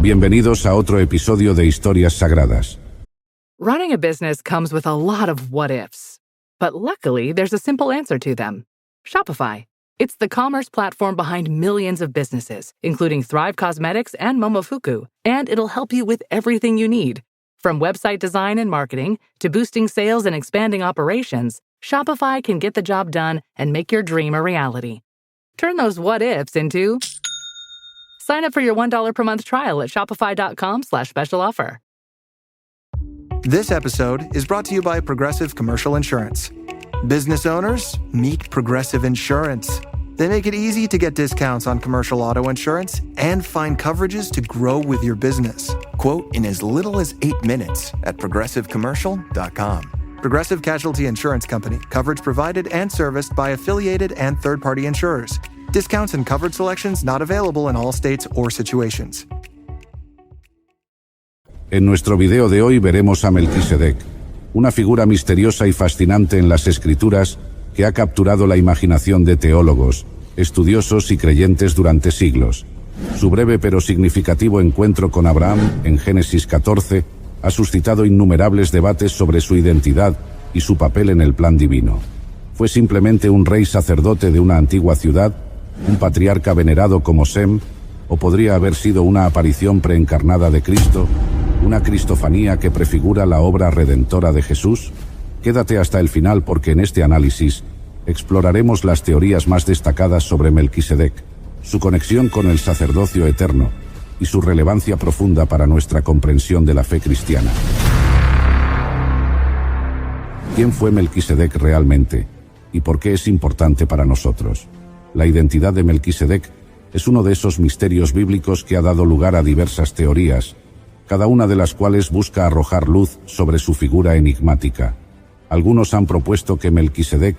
Bienvenidos a otro episodio de Historias Sagradas. Running a business comes with a lot of what-ifs. But luckily, there's a simple answer to them. Shopify. It's the commerce platform behind millions of businesses, including Thrive Cosmetics and Momofuku. And it'll help you with everything you need. From website design and marketing to boosting sales and expanding operations, Shopify can get the job done and make your dream a reality. Turn those what-ifs into... Sign up for your $1 per month trial at shopify.com/special offer. This episode is brought to you by Progressive Commercial Insurance. Business owners, meet Progressive Insurance. They make it easy to get discounts on commercial auto insurance and find coverages to grow with your business. Quote in as little as 8 minutes at progressivecommercial.com. Progressive Casualty Insurance Company. Coverage provided and serviced by affiliated and third-party insurers. Discounts and coverage selections not available in all states or situations. En nuestro video de hoy veremos a Melquisedec, una figura misteriosa y fascinante en las Escrituras que ha capturado la imaginación de teólogos, estudiosos y creyentes durante siglos. Su breve pero significativo encuentro con Abraham, en Génesis 14, ha suscitado innumerables debates sobre su identidad y su papel en el plan divino. ¿Fue simplemente un rey sacerdote de una antigua ciudad, un patriarca venerado como Sem, o podría haber sido una aparición preencarnada de Cristo, una cristofanía que prefigura la obra redentora de Jesús? Quédate hasta el final porque en este análisis exploraremos las teorías más destacadas sobre Melquisedec, su conexión con el sacerdocio eterno y su relevancia profunda para nuestra comprensión de la fe cristiana. ¿Quién fue Melquisedec realmente? ¿Y por qué es importante para nosotros? La identidad de Melquisedec es uno de esos misterios bíblicos que ha dado lugar a diversas teorías, cada una de las cuales busca arrojar luz sobre su figura enigmática. Algunos han propuesto que Melquisedec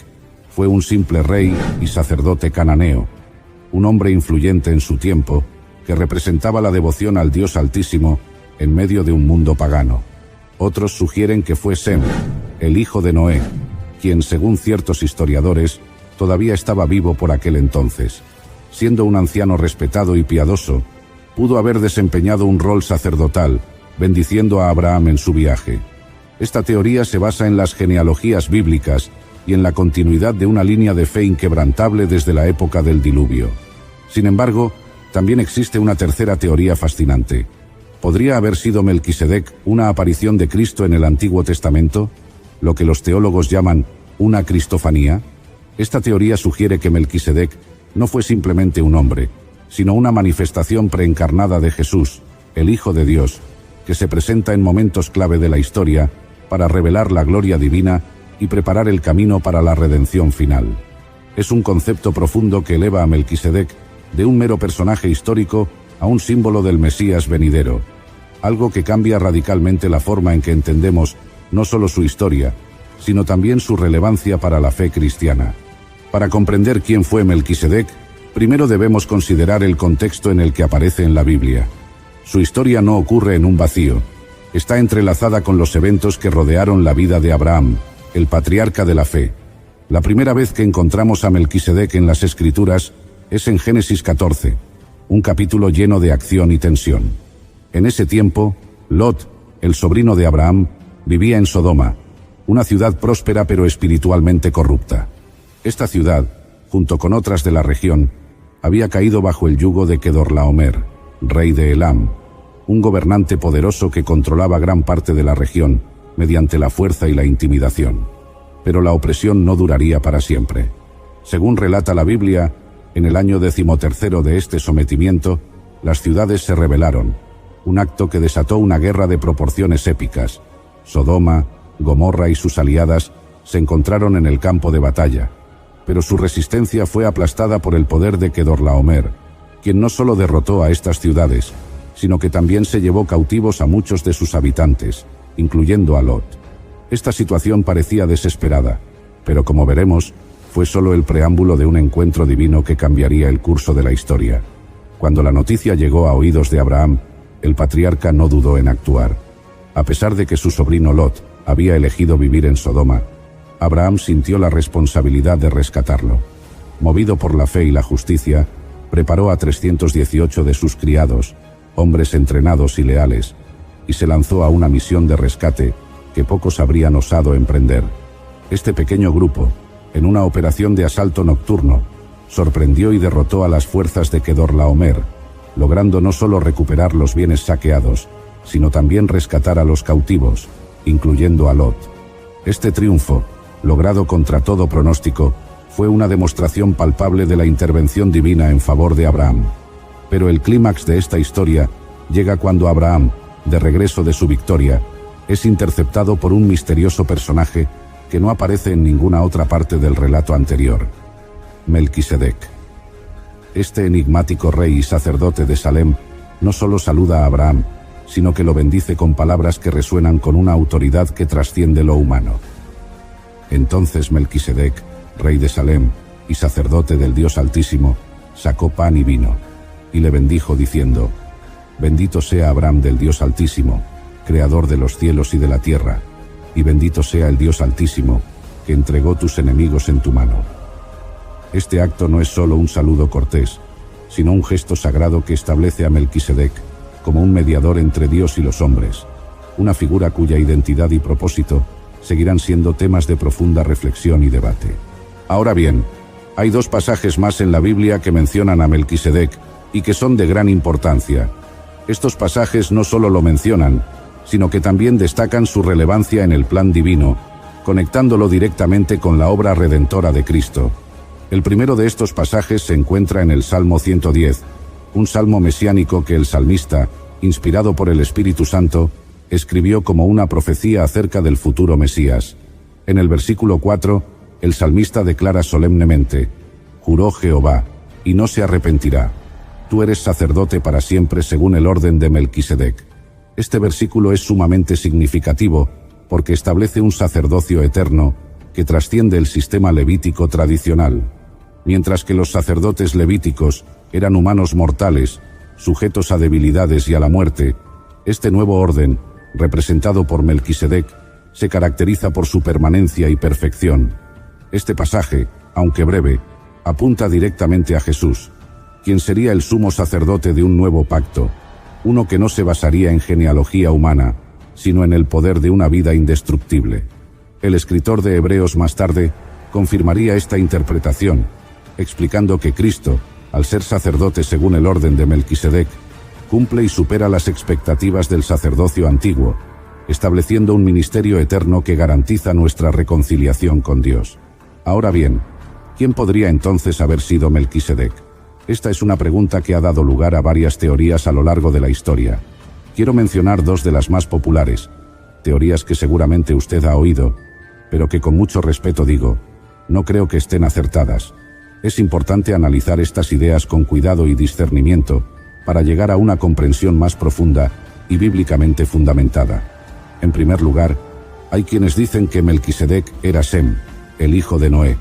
fue un simple rey y sacerdote cananeo, un hombre influyente en su tiempo, que representaba la devoción al Dios Altísimo en medio de un mundo pagano. Otros sugieren que fue Sem, el hijo de Noé, quien, según ciertos historiadores, todavía estaba vivo por aquel entonces. Siendo un anciano respetado y piadoso, pudo haber desempeñado un rol sacerdotal, bendiciendo a Abraham en su viaje. Esta teoría se basa en las genealogías bíblicas y en la continuidad de una línea de fe inquebrantable desde la época del diluvio. Sin embargo, también existe una tercera teoría fascinante. ¿Podría haber sido Melquisedec una aparición de Cristo en el Antiguo Testamento, lo que los teólogos llaman una cristofanía? Esta teoría sugiere que Melquisedec no fue simplemente un hombre, sino una manifestación preencarnada de Jesús, el Hijo de Dios, que se presenta en momentos clave de la historia para revelar la gloria divina y preparar el camino para la redención final. Es un concepto profundo que eleva a Melquisedec de un mero personaje histórico a un símbolo del Mesías venidero, algo que cambia radicalmente la forma en que entendemos no solo su historia, sino también su relevancia para la fe cristiana. Para comprender quién fue Melquisedec, primero debemos considerar el contexto en el que aparece en la Biblia. Su historia no ocurre en un vacío. Está entrelazada con los eventos que rodearon la vida de Abraham, el patriarca de la fe. La primera vez que encontramos a Melquisedec en las Escrituras es en Génesis 14, un capítulo lleno de acción y tensión. En ese tiempo, Lot, el sobrino de Abraham, vivía en Sodoma, una ciudad próspera pero espiritualmente corrupta. Esta ciudad, junto con otras de la región, había caído bajo el yugo de Kedorlaomer, rey de Elam, un gobernante poderoso que controlaba gran parte de la región mediante la fuerza y la intimidación. Pero la opresión no duraría para siempre. Según relata la Biblia, en el año 13º de este sometimiento, las ciudades se rebelaron, un acto que desató una guerra de proporciones épicas. Sodoma, Gomorra y sus aliadas se encontraron en el campo de batalla, pero su resistencia fue aplastada por el poder de Kedorlaomer, quien no solo derrotó a estas ciudades, sino que también se llevó cautivos a muchos de sus habitantes, incluyendo a Lot. Esta situación parecía desesperada, pero como veremos, fue solo el preámbulo de un encuentro divino que cambiaría el curso de la historia. Cuando la noticia llegó a oídos de Abraham, el patriarca no dudó en actuar. A pesar de que su sobrino Lot había elegido vivir en Sodoma, Abraham sintió la responsabilidad de rescatarlo. Movido por la fe y la justicia, preparó a 318 de sus criados, hombres entrenados y leales, y se lanzó a una misión de rescate que pocos habrían osado emprender. Este pequeño grupo, en una operación de asalto nocturno, sorprendió y derrotó a las fuerzas de Kedorlaomer, logrando no solo recuperar los bienes saqueados, sino también rescatar a los cautivos, incluyendo a Lot. Este triunfo, logrado contra todo pronóstico, fue una demostración palpable de la intervención divina en favor de Abraham. Pero el clímax de esta historia llega cuando Abraham, de regreso de su victoria, es interceptado por un misterioso personaje que no aparece en ninguna otra parte del relato anterior: Melquisedec. Este enigmático rey y sacerdote de Salem no solo saluda a Abraham, sino que lo bendice con palabras que resuenan con una autoridad que trasciende lo humano. Entonces Melquisedec, rey de Salem y sacerdote del Dios Altísimo, sacó pan y vino, y le bendijo diciendo: Bendito sea Abraham del Dios Altísimo, creador de los cielos y de la tierra, y bendito sea el Dios Altísimo, que entregó tus enemigos en tu mano. Este acto no es solo un saludo cortés, sino un gesto sagrado que establece a Melquisedec como un mediador entre Dios y los hombres, una figura cuya identidad y propósito seguirán siendo temas de profunda reflexión y debate. Ahora bien, hay dos pasajes más en la Biblia que mencionan a Melquisedec y que son de gran importancia. Estos pasajes no solo lo mencionan, sino que también destacan su relevancia en el plan divino, conectándolo directamente con la obra redentora de Cristo. El primero de estos pasajes se encuentra en el Salmo 110, un salmo mesiánico que el salmista, inspirado por el Espíritu Santo, escribió como una profecía acerca del futuro Mesías. En el versículo 4, el salmista declara solemnemente: Juró Jehová, y no se arrepentirá. Tú eres sacerdote para siempre según el orden de Melquisedec. Este versículo es sumamente significativo porque establece un sacerdocio eterno que trasciende el sistema levítico tradicional. Mientras que los sacerdotes levíticos eran humanos mortales, sujetos a debilidades y a la muerte, este nuevo orden, representado por Melquisedec, se caracteriza por su permanencia y perfección. Este pasaje, aunque breve, apunta directamente a Jesús, quien sería el sumo sacerdote de un nuevo pacto, uno que no se basaría en genealogía humana, sino en el poder de una vida indestructible. El escritor de Hebreos más tarde confirmaría esta interpretación, explicando que Cristo, al ser sacerdote según el orden de Melquisedec, cumple y supera las expectativas del sacerdocio antiguo, estableciendo un ministerio eterno que garantiza nuestra reconciliación con Dios. Ahora bien, ¿quién podría entonces haber sido Melquisedec? Esta es una pregunta que ha dado lugar a varias teorías a lo largo de la historia. Quiero mencionar dos de las más populares, teorías que seguramente usted ha oído, pero que con mucho respeto digo, no creo que estén acertadas. Es importante analizar estas ideas con cuidado y discernimiento para llegar a una comprensión más profunda y bíblicamente fundamentada. En primer lugar, hay quienes dicen que Melquisedec era Sem, el hijo de Noé,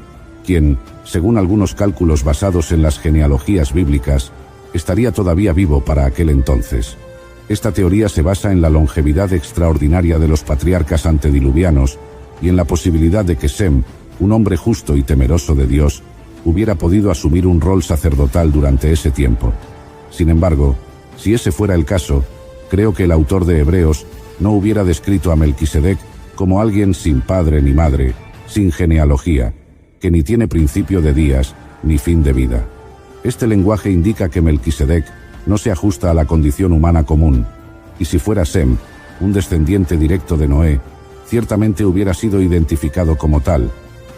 quien, según algunos cálculos basados en las genealogías bíblicas, estaría todavía vivo para aquel entonces. Esta teoría se basa en la longevidad extraordinaria de los patriarcas antediluvianos y en la posibilidad de que Sem, un hombre justo y temeroso de Dios, hubiera podido asumir un rol sacerdotal durante ese tiempo. Sin embargo, si ese fuera el caso, creo que el autor de Hebreos no hubiera descrito a Melquisedec como alguien sin padre ni madre, sin genealogía, que ni tiene principio de días ni fin de vida. Este lenguaje indica que Melquisedec no se ajusta a la condición humana común, y si fuera Sem, un descendiente directo de Noé, ciertamente hubiera sido identificado como tal,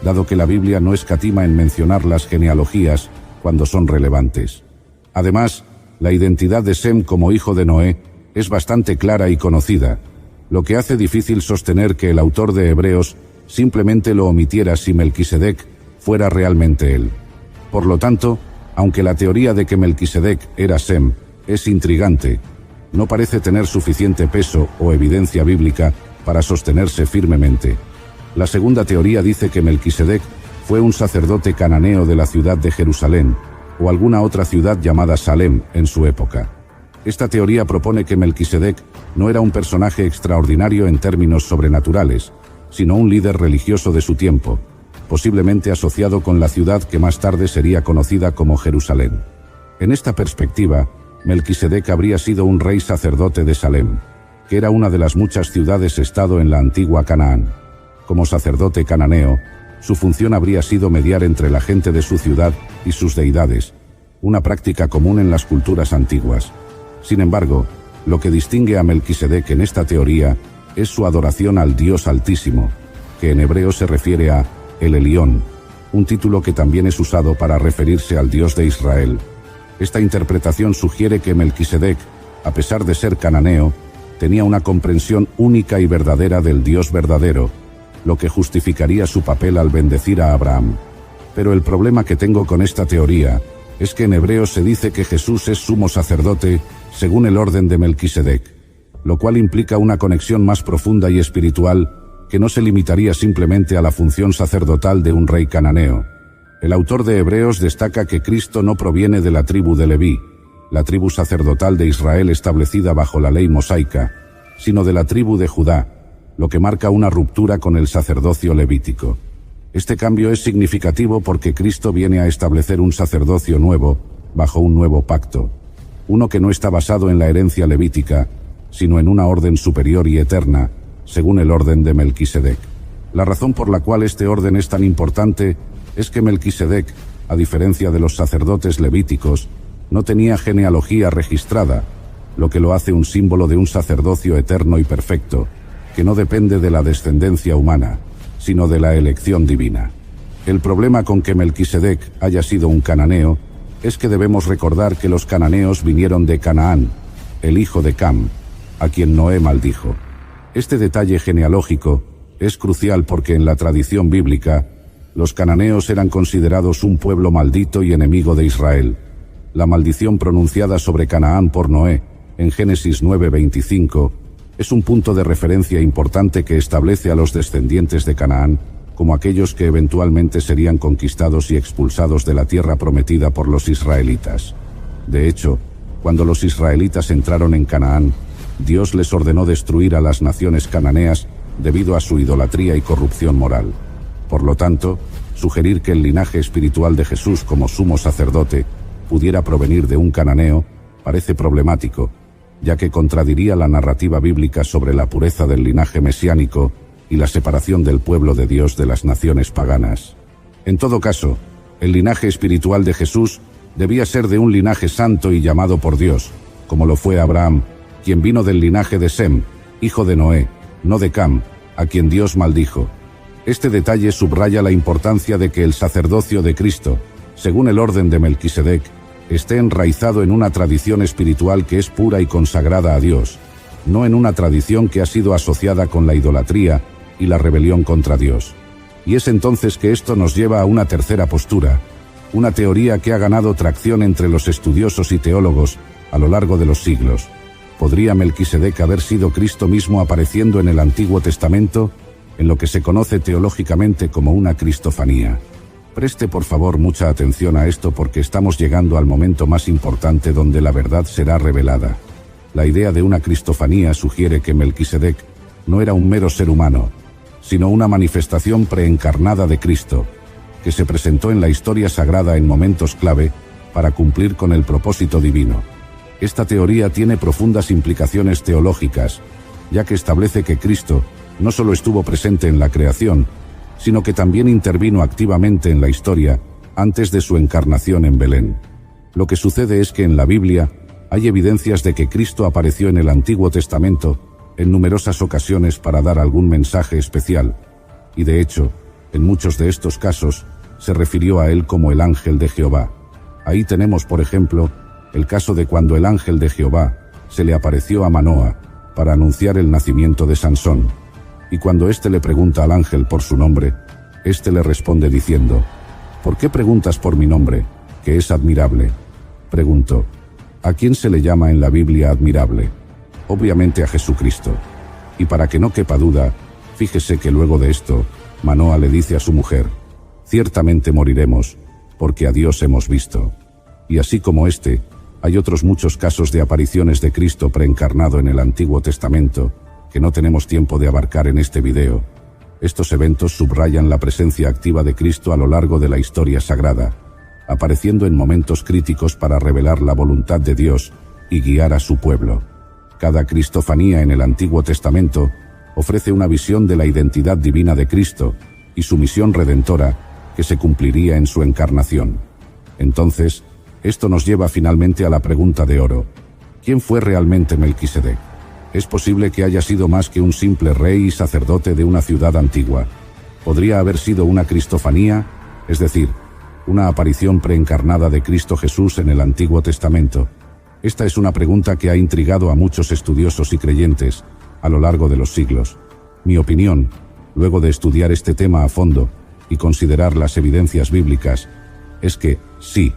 dado que la Biblia no escatima en mencionar las genealogías cuando son relevantes. Además, la identidad de Sem como hijo de Noé es bastante clara y conocida, lo que hace difícil sostener que el autor de Hebreos simplemente lo omitiera si Melquisedec fuera realmente él. Por lo tanto, aunque la teoría de que Melquisedec era Sem es intrigante, no parece tener suficiente peso o evidencia bíblica para sostenerse firmemente. La segunda teoría dice que Melquisedec fue un sacerdote cananeo de la ciudad de Jerusalén, o alguna otra ciudad llamada Salem en su época. Esta teoría propone que Melquisedec no era un personaje extraordinario en términos sobrenaturales, sino un líder religioso de su tiempo, posiblemente asociado con la ciudad que más tarde sería conocida como Jerusalén. En esta perspectiva, Melquisedec habría sido un rey sacerdote de Salem, que era una de las muchas ciudades-estado en la antigua Canaán. Como sacerdote cananeo, su función habría sido mediar entre la gente de su ciudad y sus deidades, una práctica común en las culturas antiguas. Sin embargo, lo que distingue a Melquisedec en esta teoría es su adoración al Dios Altísimo, que en hebreo se refiere a El Elión, un título que también es usado para referirse al Dios de Israel. Esta interpretación sugiere que Melquisedec, a pesar de ser cananeo, tenía una comprensión única y verdadera del Dios verdadero, lo que justificaría su papel al bendecir a Abraham. Pero el problema que tengo con esta teoría es que en hebreo se dice que Jesús es sumo sacerdote según el orden de Melquisedec, lo cual implica una conexión más profunda y espiritual que no se limitaría simplemente a la función sacerdotal de un rey cananeo. El autor de Hebreos destaca que Cristo no proviene de la tribu de Leví, la tribu sacerdotal de Israel establecida bajo la ley mosaica, sino de la tribu de Judá, lo que marca una ruptura con el sacerdocio levítico. Este cambio es significativo porque Cristo viene a establecer un sacerdocio nuevo, bajo un nuevo pacto, uno que no está basado en la herencia levítica, sino en una orden superior y eterna, según el orden de Melquisedec. La razón por la cual este orden es tan importante es que Melquisedec, a diferencia de los sacerdotes levíticos, no tenía genealogía registrada, lo que lo hace un símbolo de un sacerdocio eterno y perfecto, que no depende de la descendencia humana, sino de la elección divina. El problema con que Melquisedec haya sido un cananeo es que debemos recordar que los cananeos vinieron de Canaán, el hijo de Cam, a quien Noé maldijo. Este detalle genealógico es crucial porque en la tradición bíblica, los cananeos eran considerados un pueblo maldito y enemigo de Israel. La maldición pronunciada sobre Canaán por Noé, en Génesis 9:25, es un punto de referencia importante que establece a los descendientes de Canaán como aquellos que eventualmente serían conquistados y expulsados de la tierra prometida por los israelitas. De hecho, cuando los israelitas entraron en Canaán, Dios les ordenó destruir a las naciones cananeas debido a su idolatría y corrupción moral. Por lo tanto, sugerir que el linaje espiritual de Jesús como sumo sacerdote pudiera provenir de un cananeo parece problemático, ya que contradiría la narrativa bíblica sobre la pureza del linaje mesiánico y la separación del pueblo de Dios de las naciones paganas. En todo caso, el linaje espiritual de Jesús debía ser de un linaje santo y llamado por Dios, como lo fue Abraham, quien vino del linaje de Sem, hijo de Noé, no de Cam, a quien Dios maldijo. Este detalle subraya la importancia de que el sacerdocio de Cristo, según el orden de Melquisedec, esté enraizado en una tradición espiritual que es pura y consagrada a Dios, no en una tradición que ha sido asociada con la idolatría y la rebelión contra Dios. Y es entonces que esto nos lleva a una tercera postura, una teoría que ha ganado tracción entre los estudiosos y teólogos a lo largo de los siglos. ¿Podría Melquisedec haber sido Cristo mismo apareciendo en el Antiguo Testamento, en lo que se conoce teológicamente como una cristofanía? Preste por favor mucha atención a esto porque estamos llegando al momento más importante donde la verdad será revelada. La idea de una cristofanía sugiere que Melquisedec no era un mero ser humano, sino una manifestación preencarnada de Cristo, que se presentó en la historia sagrada en momentos clave para cumplir con el propósito divino. Esta teoría tiene profundas implicaciones teológicas, ya que establece que Cristo no solo estuvo presente en la creación, sino que también intervino activamente en la historia antes de su encarnación en Belén. Lo que sucede es que en la Biblia hay evidencias de que Cristo apareció en el Antiguo Testamento en numerosas ocasiones para dar algún mensaje especial, y de hecho, en muchos de estos casos, se refirió a él como el ángel de Jehová. Ahí tenemos, por ejemplo, el caso de cuando el ángel de Jehová se le apareció a Manoa para anunciar el nacimiento de Sansón. Y cuando éste le pregunta al ángel por su nombre, éste le responde diciendo: ¿Por qué preguntas por mi nombre, que es admirable? Preguntó: ¿a quién se le llama en la Biblia admirable? Obviamente a Jesucristo. Y para que no quepa duda, fíjese que luego de esto, Manoa le dice a su mujer: ciertamente moriremos, porque a Dios hemos visto. Y así como este, hay otros muchos casos de apariciones de Cristo preencarnado en el Antiguo Testamento, que no tenemos tiempo de abarcar en este video. Estos eventos subrayan la presencia activa de Cristo a lo largo de la historia sagrada, apareciendo en momentos críticos para revelar la voluntad de Dios y guiar a su pueblo. Cada cristofanía en el Antiguo Testamento ofrece una visión de la identidad divina de Cristo y su misión redentora que se cumpliría en su encarnación. Entonces, esto nos lleva finalmente a la pregunta de oro: ¿quién fue realmente Melquisedec? Es posible que haya sido más que un simple rey y sacerdote de una ciudad antigua. ¿Podría haber sido una cristofanía, es decir, una aparición preencarnada de Cristo Jesús en el Antiguo Testamento? Esta es una pregunta que ha intrigado a muchos estudiosos y creyentes a lo largo de los siglos. Mi opinión, luego de estudiar este tema a fondo y considerar las evidencias bíblicas, es que, sí,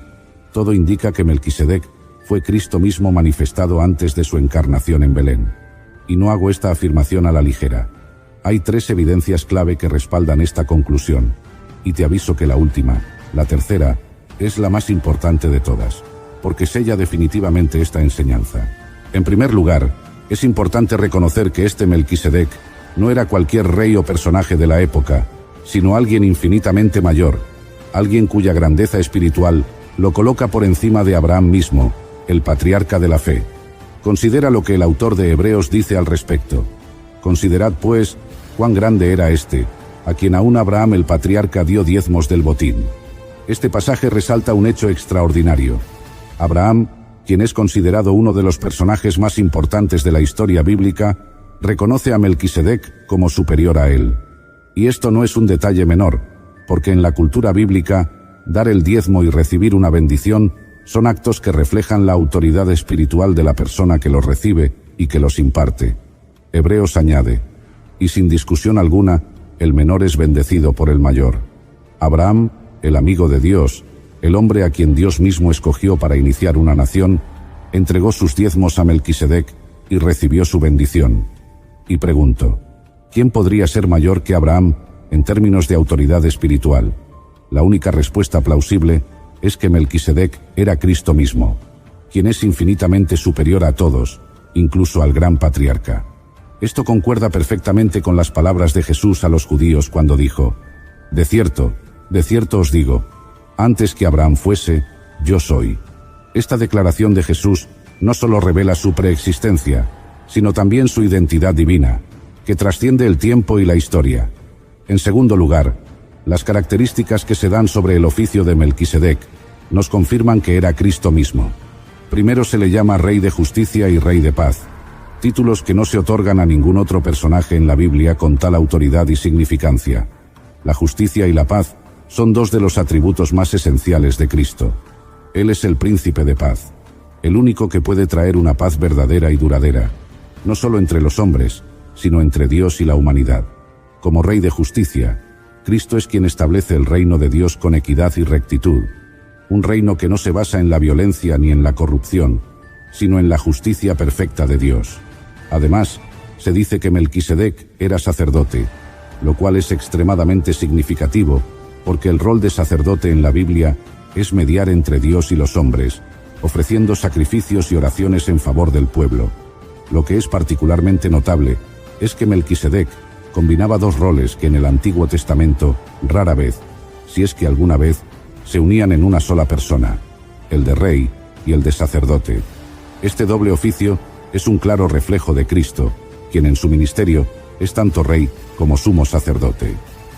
todo indica que Melquisedec fue Cristo mismo manifestado antes de su encarnación en Belén. Y no hago esta afirmación a la ligera. Hay 3 evidencias clave que respaldan esta conclusión, y te aviso que la última, la tercera, es la más importante de todas, porque sella definitivamente esta enseñanza. En primer lugar, es importante reconocer que este Melquisedec no era cualquier rey o personaje de la época, sino alguien infinitamente mayor, alguien cuya grandeza espiritual lo coloca por encima de Abraham mismo, el patriarca de la fe. Considera lo que el autor de Hebreos dice al respecto. Considerad, pues, cuán grande era este, a quien aún Abraham el patriarca dio diezmos del botín. Este pasaje resalta un hecho extraordinario. Abraham, quien es considerado uno de los personajes más importantes de la historia bíblica, reconoce a Melquisedec como superior a él. Y esto no es un detalle menor, porque en la cultura bíblica, dar el diezmo y recibir una bendición son actos que reflejan la autoridad espiritual de la persona que los recibe y que los imparte. Hebreos añade: y sin discusión alguna, el menor es bendecido por el mayor. Abraham, el amigo de Dios, el hombre a quien Dios mismo escogió para iniciar una nación, entregó sus diezmos a Melquisedec y recibió su bendición. Y pregunto, ¿quién podría ser mayor que Abraham en términos de autoridad espiritual? La única respuesta plausible es que Melquisedec era Cristo mismo, quien es infinitamente superior a todos, incluso al gran patriarca. Esto concuerda perfectamente con las palabras de Jesús a los judíos cuando dijo: de cierto os digo, antes que Abraham fuese, yo soy. Esta declaración de Jesús no solo revela su preexistencia, sino también su identidad divina, que trasciende el tiempo y la historia. En segundo lugar, las características que se dan sobre el oficio de Melquisedec nos confirman que era Cristo mismo. Primero se le llama Rey de Justicia y Rey de Paz, títulos que no se otorgan a ningún otro personaje en la Biblia con tal autoridad y significancia. La justicia y la paz son 2 de los atributos más esenciales de Cristo. Él es el príncipe de paz, el único que puede traer una paz verdadera y duradera, no solo entre los hombres, sino entre Dios y la humanidad. Como Rey de Justicia, Cristo es quien establece el reino de Dios con equidad y rectitud, un reino que no se basa en la violencia ni en la corrupción, sino en la justicia perfecta de Dios. Además, se dice que Melquisedec era sacerdote, lo cual es extremadamente significativo, porque el rol de sacerdote en la Biblia es mediar entre Dios y los hombres, ofreciendo sacrificios y oraciones en favor del pueblo. Lo que es particularmente notable es que Melquisedec combinaba 2 roles que en el Antiguo Testamento rara vez, si es que alguna vez, se unían en una sola persona, el de rey y el de sacerdote. Este doble oficio es un claro reflejo de Cristo, quien en su ministerio es tanto rey como sumo sacerdote.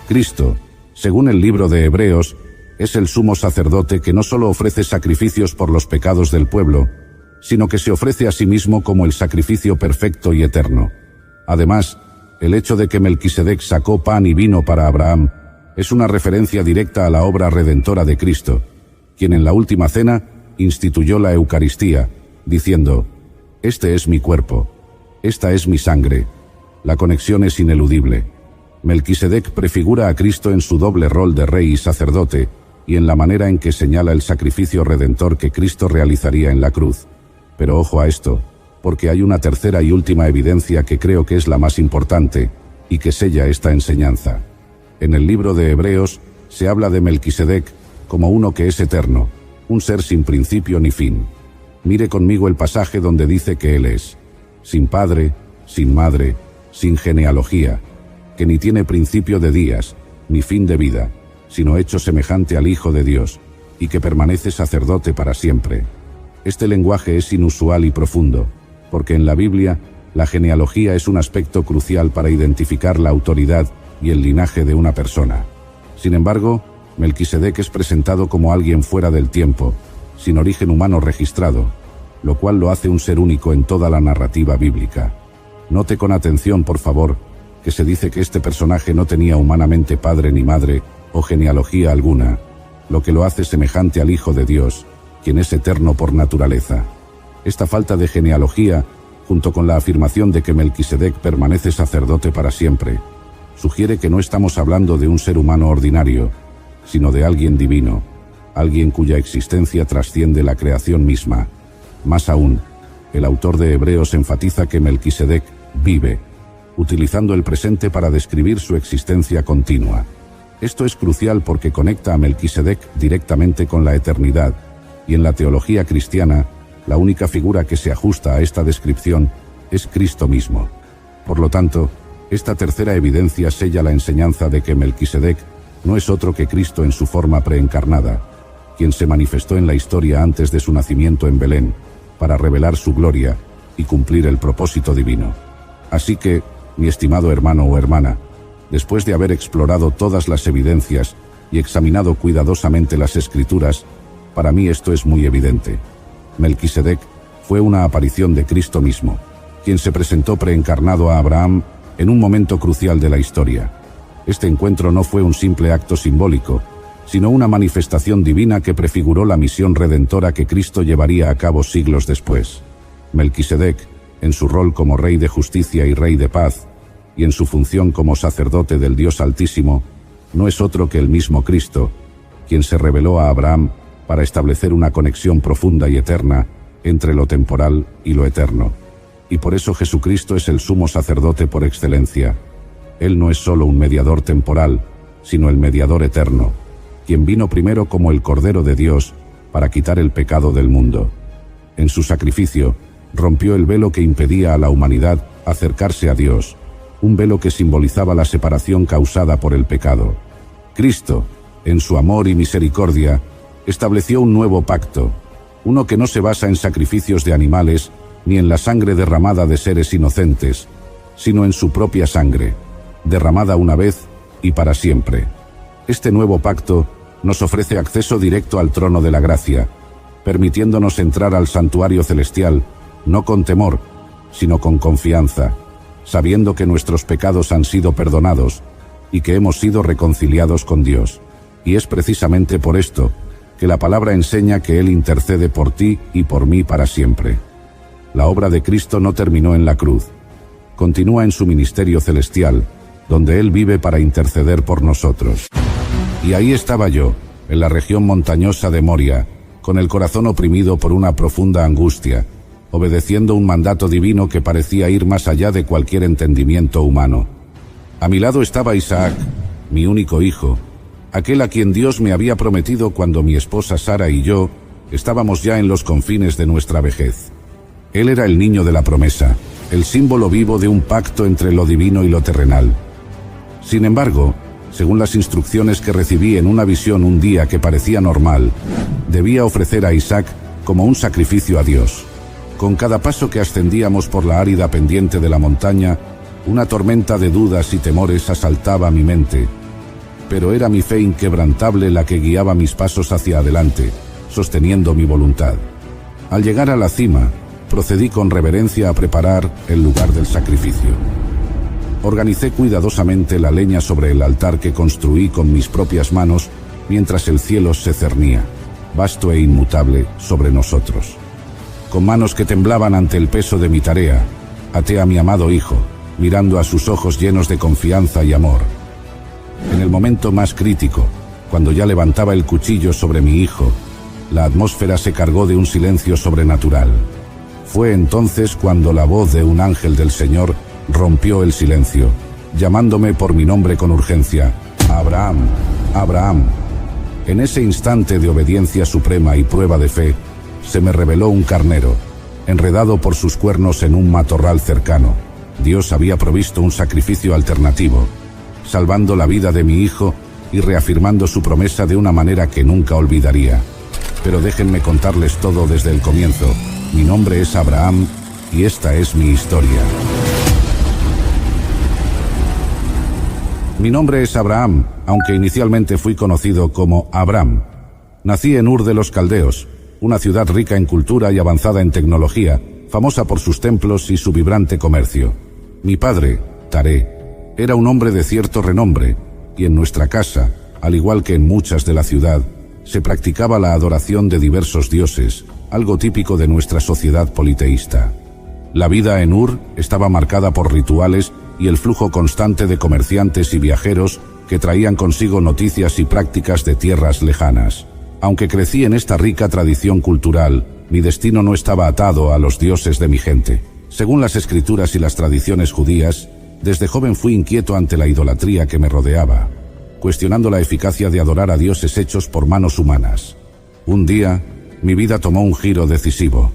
Cristo, según el libro de Hebreos, es el sumo sacerdote que no solo ofrece sacrificios por los pecados del pueblo, sino que se ofrece a sí mismo como el sacrificio perfecto y eterno. Además, el hecho de que Melquisedec sacó pan y vino para Abraham es una referencia directa a la obra redentora de Cristo, quien en la última cena instituyó la Eucaristía, diciendo: este es mi cuerpo, esta es mi sangre. La conexión es ineludible. Melquisedec prefigura a Cristo en su doble rol de rey y sacerdote, y en la manera en que señala el sacrificio redentor que Cristo realizaría en la cruz. Pero ojo a esto, porque hay una tercera y última evidencia que creo que es la más importante, y que sella esta enseñanza. En el libro de Hebreos se habla de Melquisedec como uno que es eterno, un ser sin principio ni fin. Mire conmigo el pasaje donde dice que Él es sin padre, sin madre, sin genealogía, que ni tiene principio de días, ni fin de vida, sino hecho semejante al Hijo de Dios, y que permanece sacerdote para siempre. Este lenguaje es inusual y profundo, porque en la Biblia, la genealogía es un aspecto crucial para identificar la autoridad y el linaje de una persona. Sin embargo, Melquisedec es presentado como alguien fuera del tiempo, sin origen humano registrado, lo cual lo hace un ser único en toda la narrativa bíblica. Note con atención, por favor, que se dice que este personaje no tenía humanamente padre ni madre o genealogía alguna, lo que lo hace semejante al Hijo de Dios, quien es eterno por naturaleza. Esta falta de genealogía, junto con la afirmación de que Melquisedec permanece sacerdote para siempre, sugiere que no estamos hablando de un ser humano ordinario, sino de alguien divino, alguien cuya existencia trasciende la creación misma. Más aún, el autor de Hebreos enfatiza que Melquisedec vive, utilizando el presente para describir su existencia continua. Esto es crucial porque conecta a Melquisedec directamente con la eternidad, y en la teología cristiana, la única figura que se ajusta a esta descripción es Cristo mismo. Por lo tanto, esta tercera evidencia sella la enseñanza de que Melquisedec no es otro que Cristo en su forma preencarnada, quien se manifestó en la historia antes de su nacimiento en Belén, para revelar su gloria y cumplir el propósito divino. Así que, mi estimado hermano o hermana, después de haber explorado todas las evidencias y examinado cuidadosamente las Escrituras, para mí esto es muy evidente. Melquisedec fue una aparición de Cristo mismo, quien se presentó preencarnado a Abraham en un momento crucial de la historia. Este encuentro no fue un simple acto simbólico, sino una manifestación divina que prefiguró la misión redentora que Cristo llevaría a cabo siglos después. Melquisedec, en su rol como Rey de Justicia y Rey de Paz, y en su función como sacerdote del Dios Altísimo, no es otro que el mismo Cristo, quien se reveló a Abraham para establecer una conexión profunda y eterna entre lo temporal y lo eterno. Y por eso Jesucristo es el sumo sacerdote por excelencia. Él no es solo un mediador temporal, sino el mediador eterno, quien vino primero como el Cordero de Dios para quitar el pecado del mundo. En su sacrificio, rompió el velo que impedía a la humanidad acercarse a Dios, un velo que simbolizaba la separación causada por el pecado. Cristo, en su amor y misericordia, estableció un nuevo pacto, uno que no se basa en sacrificios de animales ni en la sangre derramada de seres inocentes, sino en su propia sangre, derramada una vez y para siempre. Este nuevo pacto nos ofrece acceso directo al trono de la gracia, permitiéndonos entrar al santuario celestial, no con temor, sino con confianza, sabiendo que nuestros pecados han sido perdonados y que hemos sido reconciliados con Dios. Y es precisamente por esto que la palabra enseña que Él intercede por ti y por mí para siempre. La obra de Cristo no terminó en la cruz. Continúa en su ministerio celestial, donde Él vive para interceder por nosotros. Y ahí estaba yo, en la región montañosa de Moria, con el corazón oprimido por una profunda angustia, obedeciendo un mandato divino que parecía ir más allá de cualquier entendimiento humano. A mi lado estaba Isaac, mi único hijo, aquel a quien Dios me había prometido cuando mi esposa Sara y yo estábamos ya en los confines de nuestra vejez. Él era el niño de la promesa, el símbolo vivo de un pacto entre lo divino y lo terrenal. Sin embargo, según las instrucciones que recibí en una visión un día que parecía normal, debía ofrecer a Isaac como un sacrificio a Dios. Con cada paso que ascendíamos por la árida pendiente de la montaña, una tormenta de dudas y temores asaltaba mi mente, pero era mi fe inquebrantable la que guiaba mis pasos hacia adelante, sosteniendo mi voluntad. Al llegar a la cima, procedí con reverencia a preparar el lugar del sacrificio. Organicé cuidadosamente la leña sobre el altar que construí con mis propias manos mientras el cielo se cernía, vasto e inmutable, sobre nosotros. Con manos que temblaban ante el peso de mi tarea, até a mi amado hijo, mirando a sus ojos llenos de confianza y amor. En el momento más crítico, cuando ya levantaba el cuchillo sobre mi hijo, la atmósfera se cargó de un silencio sobrenatural. Fue entonces cuando la voz de un ángel del Señor rompió el silencio, llamándome por mi nombre con urgencia: Abraham, Abraham. En ese instante de obediencia suprema y prueba de fe, se me reveló un carnero, enredado por sus cuernos en un matorral cercano. Dios había provisto un sacrificio alternativo, salvando la vida de mi hijo y reafirmando su promesa de una manera que nunca olvidaría. pero déjenme contarles todo desde el comienzo. Mi nombre es Abraham y esta es mi historia. Mi nombre es Abraham, aunque inicialmente fui conocido como Abram. Nací en Ur de los Caldeos, una ciudad rica en cultura y avanzada en tecnología, famosa por sus templos y su vibrante comercio. Mi padre, Taré, era un hombre de cierto renombre, y en nuestra casa, al igual que en muchas de la ciudad, se practicaba la adoración de diversos dioses, algo típico de nuestra sociedad politeísta. La vida en Ur estaba marcada por rituales y el flujo constante de comerciantes y viajeros que traían consigo noticias y prácticas de tierras lejanas. Aunque crecí en esta rica tradición cultural, mi destino no estaba atado a los dioses de mi gente. Según las escrituras y las tradiciones judías, desde joven fui inquieto ante la idolatría que me rodeaba, cuestionando la eficacia de adorar a dioses hechos por manos humanas. Un día, mi vida tomó un giro decisivo.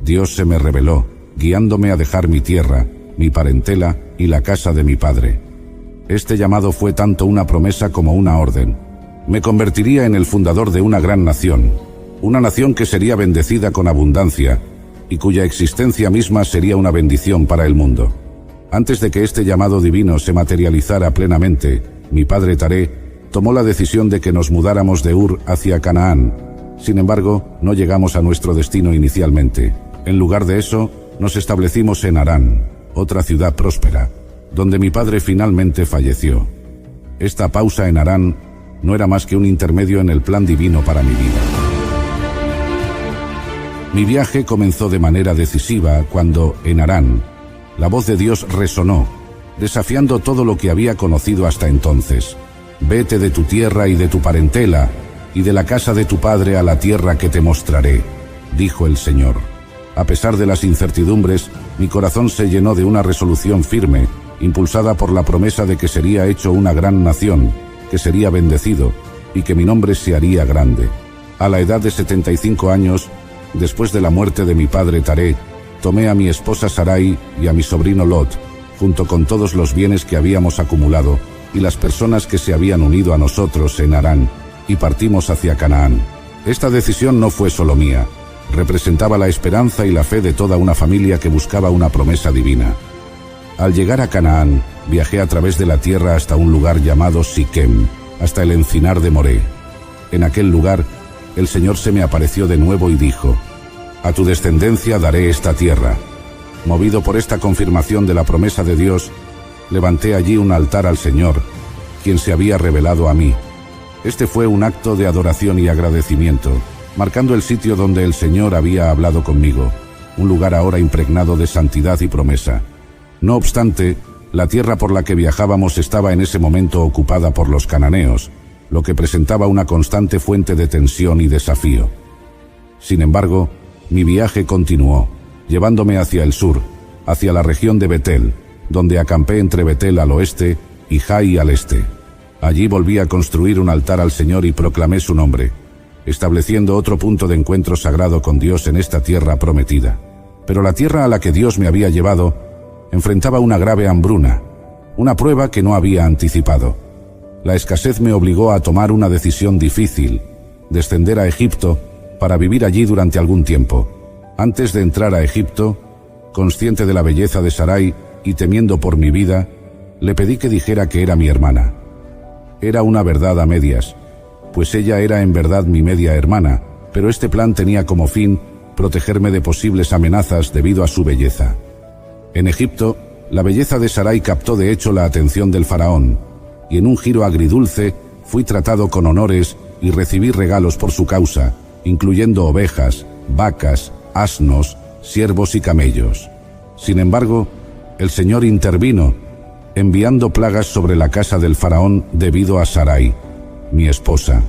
Dios se me reveló, guiándome a dejar mi tierra, mi parentela y la casa de mi padre. Este llamado fue tanto una promesa como una orden. Me convertiría en el fundador de una gran nación, una nación que sería bendecida con abundancia y cuya existencia misma sería una bendición para el mundo. Antes de que este llamado divino se materializara plenamente, mi padre Taré tomó la decisión de que nos mudáramos de Ur hacia Canaán. Sin embargo, no llegamos a nuestro destino inicialmente. En lugar de eso, nos establecimos en Harán, otra ciudad próspera, donde mi padre finalmente falleció. Esta pausa en Harán no era más que un intermedio en el plan divino para mi vida. Mi viaje comenzó de manera decisiva cuando, en Harán, la voz de Dios resonó, desafiando todo lo que había conocido hasta entonces. Vete de tu tierra y de tu parentela, y de la casa de tu padre a la tierra que te mostraré, dijo el Señor. A pesar de las incertidumbres, mi corazón se llenó de una resolución firme, impulsada por la promesa de que sería hecho una gran nación, que sería bendecido, y que mi nombre se haría grande. A la edad de 75 años, después de la muerte de mi padre Taré, tomé a mi esposa Sarai y a mi sobrino Lot, junto con todos los bienes que habíamos acumulado y las personas que se habían unido a nosotros en Harán, y partimos hacia Canaán. Esta decisión no fue solo mía, representaba la esperanza y la fe de toda una familia que buscaba una promesa divina. Al llegar a Canaán, viajé a través de la tierra hasta un lugar llamado Siquem, hasta el encinar de Moré. En aquel lugar, el Señor se me apareció de nuevo y dijo: «A tu descendencia daré esta tierra». Movido por esta confirmación de la promesa de Dios, levanté allí un altar al Señor, quien se había revelado a mí. Este fue un acto de adoración y agradecimiento, marcando el sitio donde el Señor había hablado conmigo, un lugar ahora impregnado de santidad y promesa. No obstante, la tierra por la que viajábamos estaba en ese momento ocupada por los cananeos, lo que presentaba una constante fuente de tensión y desafío. Sin embargo, mi viaje continuó, llevándome hacia el sur, hacia la región de Betel, donde acampé entre Betel al oeste y Jai al este. Allí volví a construir un altar al Señor y proclamé su nombre, estableciendo otro punto de encuentro sagrado con Dios en esta tierra prometida. Pero la tierra a la que Dios me había llevado enfrentaba una grave hambruna, una prueba que no había anticipado. La escasez me obligó a tomar una decisión difícil: descender a Egipto para vivir allí durante algún tiempo. Antes de entrar a Egipto, consciente de la belleza de Sarai y temiendo por mi vida, le pedí que dijera que era mi hermana. Era una verdad a medias, pues ella era en verdad mi media hermana, pero este plan tenía como fin protegerme de posibles amenazas debido a su belleza. En Egipto, la belleza de Sarai captó de hecho la atención del faraón, y en un giro agridulce fui tratado con honores y recibí regalos por su causa, incluyendo ovejas, vacas, asnos, siervos y camellos. Sin embargo, el Señor intervino, enviando plagas sobre la casa del faraón debido a Sarai, mi esposa.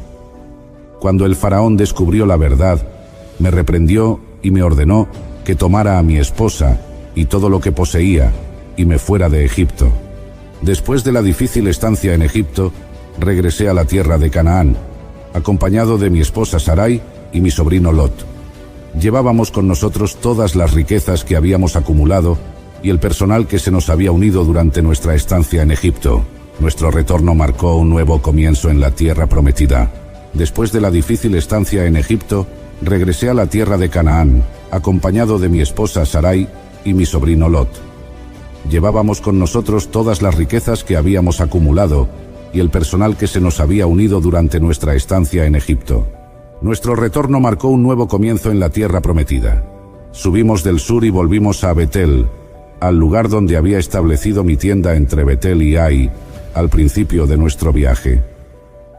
Cuando el faraón descubrió la verdad, me reprendió y me ordenó que tomara a mi esposa y todo lo que poseía y me fuera de Egipto. Después de la difícil estancia en Egipto, regresé a la tierra de Canaán, acompañado de mi esposa Sarai y mi sobrino Lot. Llevábamos con nosotros todas las riquezas que habíamos acumulado y el personal que se nos había unido durante nuestra estancia en Egipto. Nuestro retorno marcó un nuevo comienzo en la tierra prometida. Después de la difícil estancia en Egipto, regresé a la tierra de Canaán, acompañado de mi esposa Sarai y mi sobrino Lot. Llevábamos con nosotros todas las riquezas que habíamos acumulado y el personal que se nos había unido durante nuestra estancia en Egipto. Nuestro retorno marcó un nuevo comienzo en la tierra prometida. Subimos del sur y volvimos a Betel, al lugar donde había establecido mi tienda entre Betel y Ai, al principio de nuestro viaje.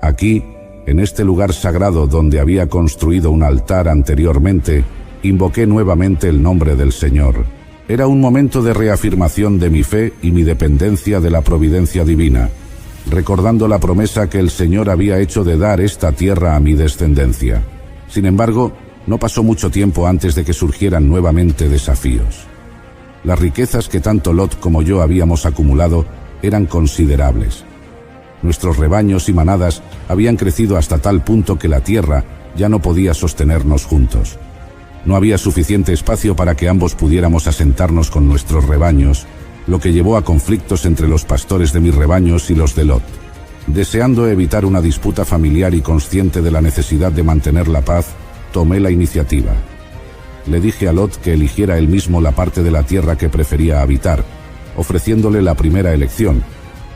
Aquí, en este lugar sagrado donde había construido un altar anteriormente, invoqué nuevamente el nombre del Señor. Era un momento de reafirmación de mi fe y mi dependencia de la providencia divina, recordando la promesa que el Señor había hecho de dar esta tierra a mi descendencia. Sin embargo, no pasó mucho tiempo antes de que surgieran nuevamente desafíos. Las riquezas que tanto Lot como yo habíamos acumulado eran considerables. Nuestros rebaños y manadas habían crecido hasta tal punto que la tierra ya no podía sostenernos juntos. No había suficiente espacio para que ambos pudiéramos asentarnos con nuestros rebaños, lo que llevó a conflictos entre los pastores de mis rebaños y los de Lot. Deseando evitar una disputa familiar y consciente de la necesidad de mantener la paz, tomé la iniciativa. Le dije a Lot que eligiera él mismo la parte de la tierra que prefería habitar, ofreciéndole la primera elección,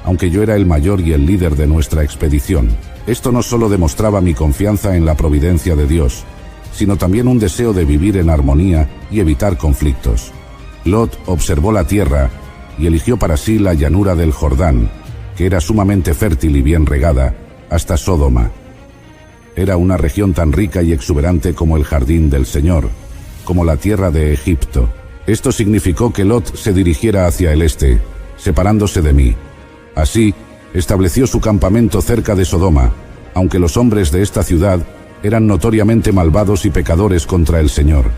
aunque yo era el mayor y el líder de nuestra expedición. Esto no solo demostraba mi confianza en la providencia de Dios, sino también un deseo de vivir en armonía y evitar conflictos. Lot observó la tierra y eligió para sí la llanura del Jordán, que era sumamente fértil y bien regada, hasta Sodoma. Era una región tan rica y exuberante como el jardín del Señor, como la tierra de Egipto. Esto significó que Lot se dirigiera hacia el este, separándose de mí. Así, estableció su campamento cerca de Sodoma, aunque los hombres de esta ciudad eran notoriamente malvados y pecadores contra el Señor.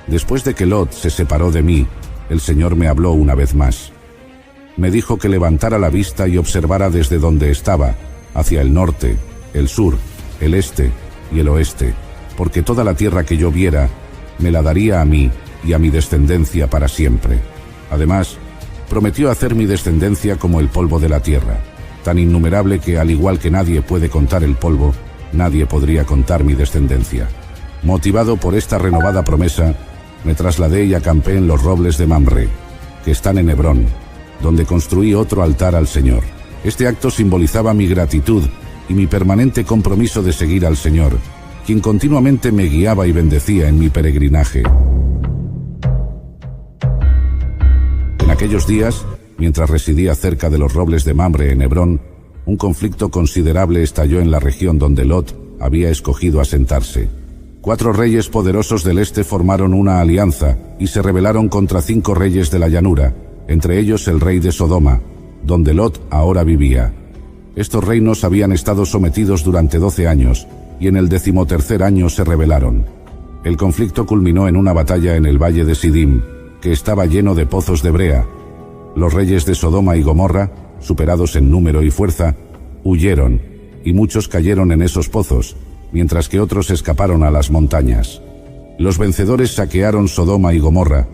Después de que Lot se separó de mí, el Señor me habló una vez más. Me dijo que levantara la vista y observara desde donde estaba, hacia el norte, el sur, el este y el oeste, porque toda la tierra que yo viera, me la daría a mí y a mi descendencia para siempre. Además, prometió hacer mi descendencia como el polvo de la tierra, tan innumerable que, al igual que nadie puede contar el polvo, nadie podría contar mi descendencia. Motivado por esta renovada promesa, me trasladé y acampé en los robles de Mamre, que están en Hebrón, donde construí otro altar al Señor. Este acto simbolizaba mi gratitud y mi permanente compromiso de seguir al Señor, quien continuamente me guiaba y bendecía en mi peregrinaje. En aquellos días, mientras residía cerca de los robles de Mamre en Hebrón, un conflicto considerable estalló en la región donde Lot había escogido asentarse. 4 reyes poderosos del este formaron una alianza y se rebelaron contra 5 reyes de la llanura, entre ellos el rey de Sodoma, donde Lot ahora vivía. Estos reinos habían estado sometidos durante 12 años, y en el 13º año se rebelaron. El conflicto culminó en una batalla en el valle de Sidim, que estaba lleno de pozos de brea. Los reyes de Sodoma y Gomorra, superados en número y fuerza, huyeron, y muchos cayeron en esos pozos, mientras que otros escaparon a las montañas. Los vencedores saquearon Sodoma y Gomorra,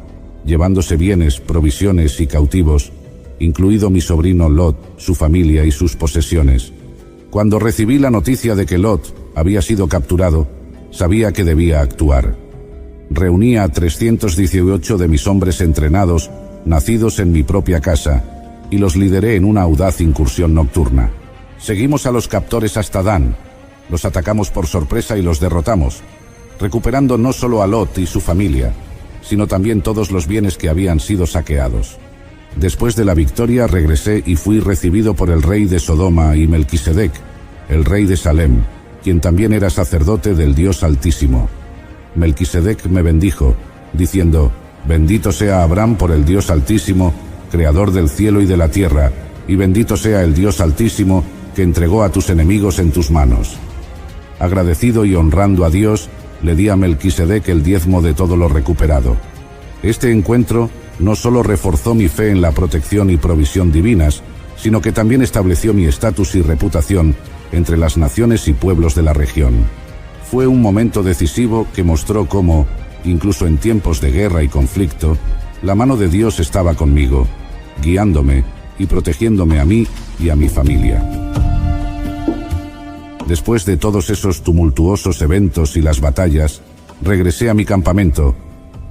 llevándose bienes, provisiones y cautivos, incluido mi sobrino Lot, su familia y sus posesiones. Cuando recibí la noticia de que Lot había sido capturado, sabía que debía actuar. Reuní a 318 de mis hombres entrenados, nacidos en mi propia casa, y los lideré en una audaz incursión nocturna. Seguimos a los captores hasta Dan, los atacamos por sorpresa y los derrotamos, recuperando no solo a Lot y su familia, sino también todos los bienes que habían sido saqueados. Después de la victoria regresé y fui recibido por el rey de Sodoma y Melquisedec, el rey de Salem, quien también era sacerdote del Dios Altísimo. Melquisedec me bendijo, diciendo: «Bendito sea Abraham por el Dios Altísimo, creador del cielo y de la tierra, y bendito sea el Dios Altísimo, que entregó a tus enemigos en tus manos». Agradecido y honrando a Dios, le di a Melquisedec el diezmo de todo lo recuperado. Este encuentro no solo reforzó mi fe en la protección y provisión divinas, sino que también estableció mi estatus y reputación entre las naciones y pueblos de la región. Fue un momento decisivo que mostró cómo, incluso en tiempos de guerra y conflicto, la mano de Dios estaba conmigo, guiándome y protegiéndome a mí y a mi familia. Después de todos esos tumultuosos eventos y las batallas, regresé a mi campamento,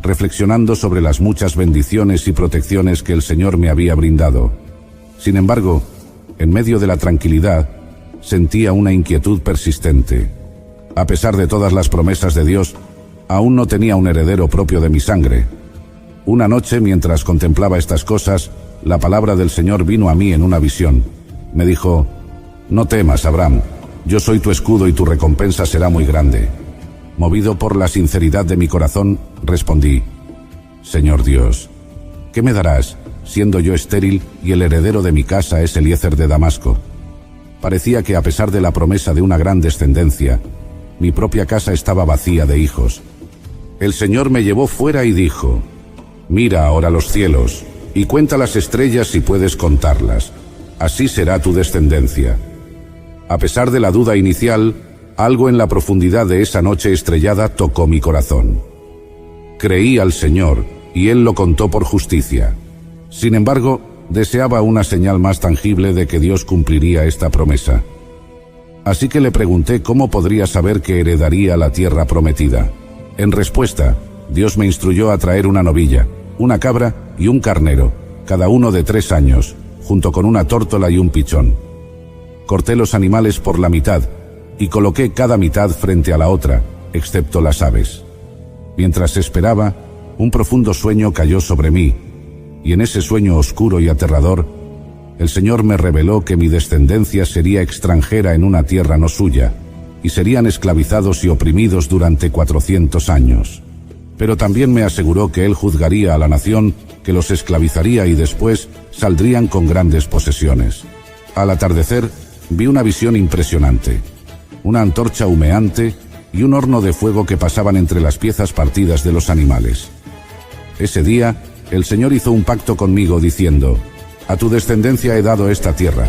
reflexionando sobre las muchas bendiciones y protecciones que el Señor me había brindado. Sin embargo, en medio de la tranquilidad, sentía una inquietud persistente. A pesar de todas las promesas de Dios, aún no tenía un heredero propio de mi sangre. Una noche, mientras contemplaba estas cosas, la palabra del Señor vino a mí en una visión. Me dijo: «No temas, Abraham, yo soy tu escudo y tu recompensa será muy grande». Movido por la sinceridad de mi corazón, respondí: «Señor Dios, ¿qué me darás, siendo yo estéril y el heredero de mi casa es Eliezer de Damasco?» Parecía que, a pesar de la promesa de una gran descendencia, mi propia casa estaba vacía de hijos. El Señor me llevó fuera y dijo: «Mira ahora los cielos, y cuenta las estrellas si puedes contarlas. Así será tu descendencia». A pesar de la duda inicial, algo en la profundidad de esa noche estrellada tocó mi corazón. Creí al Señor, y Él lo contó por justicia. Sin embargo, deseaba una señal más tangible de que Dios cumpliría esta promesa. Así que le pregunté cómo podría saber que heredaría la tierra prometida. En respuesta, Dios me instruyó a traer una novilla, una cabra y un carnero, cada uno de 3 años, junto con una tórtola y un pichón. Corté los animales por la mitad y coloqué cada mitad frente a la otra, excepto las aves. Mientras esperaba, un profundo sueño cayó sobre mí, y en ese sueño oscuro y aterrador, el Señor me reveló que mi descendencia sería extranjera en una tierra no suya, y serían esclavizados y oprimidos durante 400 años. Pero también me aseguró que Él juzgaría a la nación, que los esclavizaría y después saldrían con grandes posesiones. Al atardecer, vi una visión impresionante. Una antorcha humeante y un horno de fuego que pasaban entre las piezas partidas de los animales. Ese día, el Señor hizo un pacto conmigo diciendo: «A tu descendencia he dado esta tierra,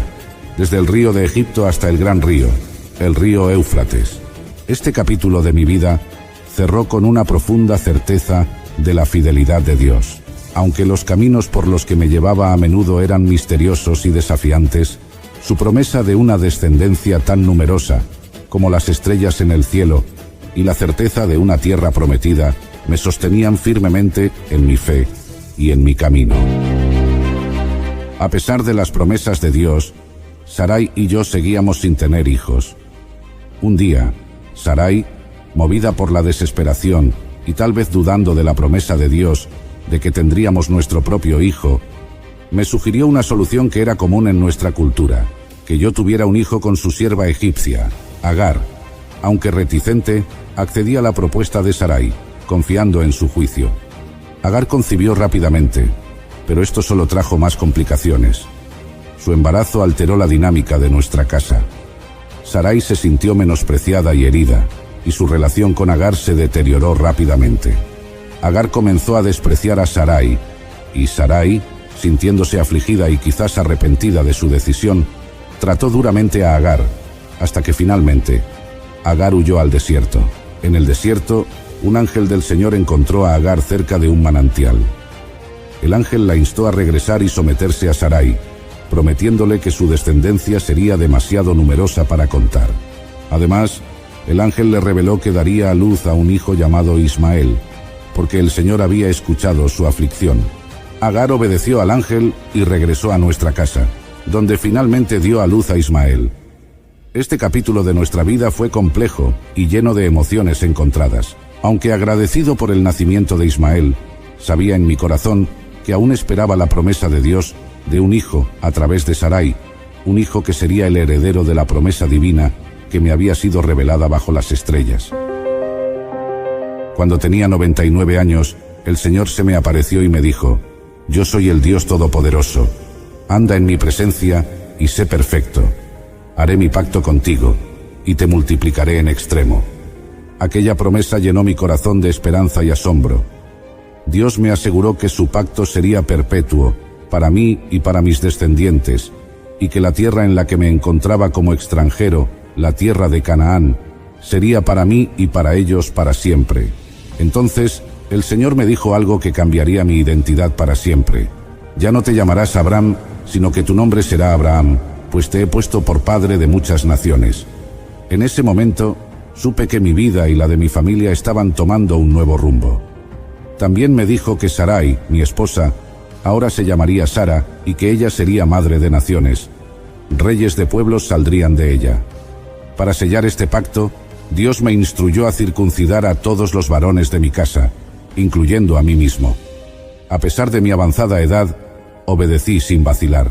desde el río de Egipto hasta el gran río, el río Éufrates». Este capítulo de mi vida cerró con una profunda certeza de la fidelidad de Dios. Aunque los caminos por los que me llevaba a menudo eran misteriosos y desafiantes, su promesa de una descendencia tan numerosa como las estrellas en el cielo y la certeza de una tierra prometida me sostenían firmemente en mi fe y en mi camino. A pesar de las promesas de Dios, Sarai y yo seguíamos sin tener hijos. Un día, Sarai, movida por la desesperación y tal vez dudando de la promesa de Dios de que tendríamos nuestro propio hijo, me sugirió una solución que era común en nuestra cultura: que yo tuviera un hijo con su sierva egipcia, Agar. Aunque reticente, accedí a la propuesta de Sarai, confiando en su juicio. Agar concibió rápidamente, pero esto solo trajo más complicaciones. Su embarazo alteró la dinámica de nuestra casa. Sarai se sintió menospreciada y herida, y su relación con Agar se deterioró rápidamente. Agar comenzó a despreciar a Sarai, y Sarai, sintiéndose afligida y quizás arrepentida de su decisión, trató duramente a Agar, hasta que finalmente Agar huyó al desierto. En el desierto, un ángel del Señor encontró a Agar cerca de un manantial. El ángel la instó a regresar y someterse a Sarai, prometiéndole que su descendencia sería demasiado numerosa para contar. Además, el ángel le reveló que daría a luz a un hijo llamado Ismael, porque el Señor había escuchado su aflicción. Agar obedeció al ángel y regresó a nuestra casa, donde finalmente dio a luz a Ismael. Este capítulo de nuestra vida fue complejo y lleno de emociones encontradas. Aunque agradecido por el nacimiento de Ismael, sabía en mi corazón que aún esperaba la promesa de Dios de un hijo a través de Sarai, un hijo que sería el heredero de la promesa divina que me había sido revelada bajo las estrellas. Cuando tenía 99 años, el Señor se me apareció y me dijo: «Yo soy el Dios Todopoderoso. Anda en mi presencia y sé perfecto. Haré mi pacto contigo y te multiplicaré en extremo». Aquella promesa llenó mi corazón de esperanza y asombro. Dios me aseguró que su pacto sería perpetuo para mí y para mis descendientes, y que la tierra en la que me encontraba como extranjero, la tierra de Canaán, sería para mí y para ellos para siempre. Entonces, el Señor me dijo algo que cambiaría mi identidad para siempre. «Ya no te llamarás Abram, sino que tu nombre será Abraham, pues te he puesto por padre de muchas naciones». En ese momento, supe que mi vida y la de mi familia estaban tomando un nuevo rumbo. También me dijo que Sarai, mi esposa, ahora se llamaría Sara y que ella sería madre de naciones. Reyes de pueblos saldrían de ella. Para sellar este pacto, Dios me instruyó a circuncidar a todos los varones de mi casa, incluyendo a mí mismo. A pesar de mi avanzada edad, obedecí sin vacilar.